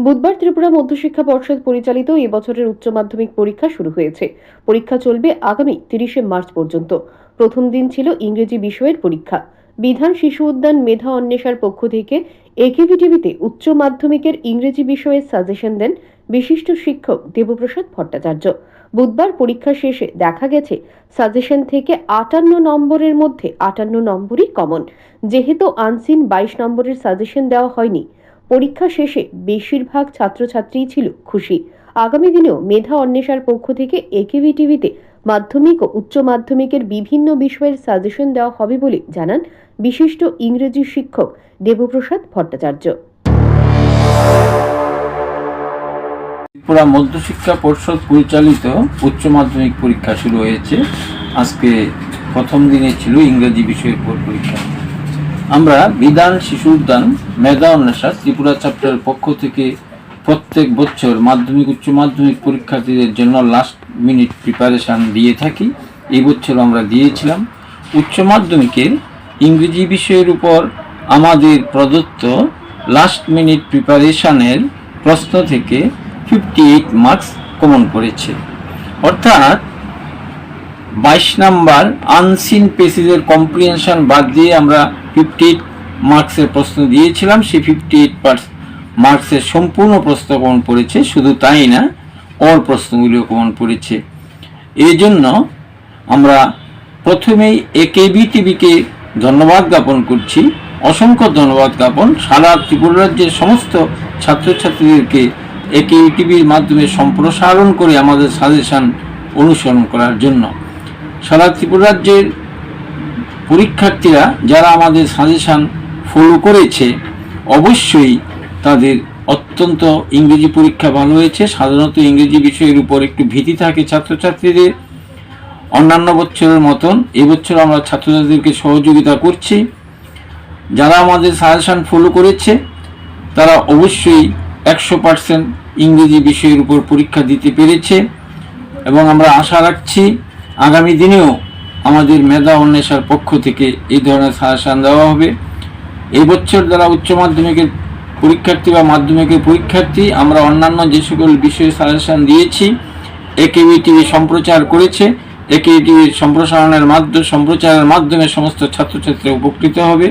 বুধবার ত্রিপুরা মধ্যশিক্ষা পর্ষদ পরিচালিত এবছরের উচ্চ মাধ্যমিক পরীক্ষা শুরু হয়েছে। পরীক্ষা চলবে আগামী 30শে মার্চ পর্যন্ত। প্রথম দিন ছিল ইংরেজি বিষয়ের পরীক্ষা। বিধান শিশু উদ্যান মেধা অন্বেষার পক্ষ থেকে একেভি টিভিতে উচ্চ মাধ্যমিকের ইংরেজি বিষয়ের সাজেশন দেন বিশিষ্ট শিক্ষক দেবপ্রসাদ ভট্টাচার্য। বুধবার পরীক্ষা শেষে দেখা গেছে সাজেশন থেকে 58 নম্বরের মধ্যে 58 নম্বরই কমন। যেহেতু আনসিন 22 নম্বরের সাজেশন দেওয়া হয়নি, পরীক্ষা শেষে বেশিরভাগ ছাত্রছাত্রীই ছিল খুশি। আগামী দিনেও মেধা অন্বেষার পক্ষ থেকে একেভি টিভিতে মাধ্যমিক ও উচ্চ মাধ্যমিকের বিভিন্ন বিষয়ের সাজেশন দেওয়া হবে বলে জানান বিশিষ্ট ইংরেজি শিক্ষক দেবপ্রসাদ ভট্টাচার্য। ত্রিপুরা মধ্যশিক্ষা পর্ষদ পরিচালিত উচ্চ মাধ্যমিক পরীক্ষা শুরু হয়েছে। আজকে প্রথম দিনে ছিল ইংরেজি বিষয়ের পরীক্ষা। আমরা বিধান শিশু উদ্যান মেধা অন্বেষা ত্রিপুরা চ্যাপ্টারের পক্ষ থেকে প্রত্যেক বছর মাধ্যমিক উচ্চ মাধ্যমিক পরীক্ষার্থীদের জন্য লাস্ট মিনিট প্রিপারেশান দিয়ে থাকি। এই বছর আমরা দিয়েছিলাম। উচ্চ মাধ্যমিকের ইংরেজি বিষয়ের উপর আমাদের প্রদত্ত লাস্ট মিনিট প্রিপারেশানের প্রশ্ন থেকে 58 মার্কস কমন করেছে। অর্থাৎ 22 নাম্বার আনসিন পেসেজের কম্প্রিহেনশন বাদ দিয়ে আমরা 58 মার্কসের প্রশ্ন দিয়েছিলাম। সেই 58 মার্কসের সম্পূর্ণ প্রশ্ন কমন পড়েছে। শুধু তাই না, ওর প্রশ্নগুলিও কমন পড়েছে। এই জন্য আমরা প্রথমেই একেভি টিভিকে ধন্যবাদ জ্ঞাপন করছি, অসংখ্য ধন্যবাদ জ্ঞাপন সারা ত্রিপুরা রাজ্যের সমস্ত ছাত্রছাত্রীদেরকে একেভি টিভির মাধ্যমে সম্প্রসারণ করে আমাদের সাজেশন অনুসরণ করার জন্য। সারা ত্রিপুরা রাজ্যের পরীক্ষার্থীরা যারা আমাদের সাজেশন ফলো করেছে, অবশ্যই তাদের অত্যন্ত ইংরেজি পরীক্ষা ভালো হয়েছে। সাধারণত ইংরেজি বিষয়ের উপর একটু ভীতি থাকে ছাত্রছাত্রীদের। অন্যান্য বছরের মতন এবছর আমরা ছাত্রছাত্রীদেরকে সহযোগিতা করছি। যারা আমাদের সাজেশন ফলো করেছে তারা অবশ্যই 100% ইংরেজি বিষয়ের উপর পরীক্ষা দিতে পেরেছে এবং আমরা আশা রাখছি আগামী দিনেও আমাদের মেধা অন্বেষার পক্ষ থেকে এই ধরনের সাজেশন দেওয়া হবে। এই বছর যারা উচ্চ মাধ্যমিকের পরীক্ষার্থী বা মাধ্যমিকের পরীক্ষার্থী, আমরা অন্যান্য যে সকল বিষয়ে সাজেশন দিয়েছি একেভি টিভি সম্প্রচার করেছে। একেভি টিভির সম্প্রচারের মাধ্যমে সমস্ত ছাত্রছাত্রীরা উপকৃত হবে।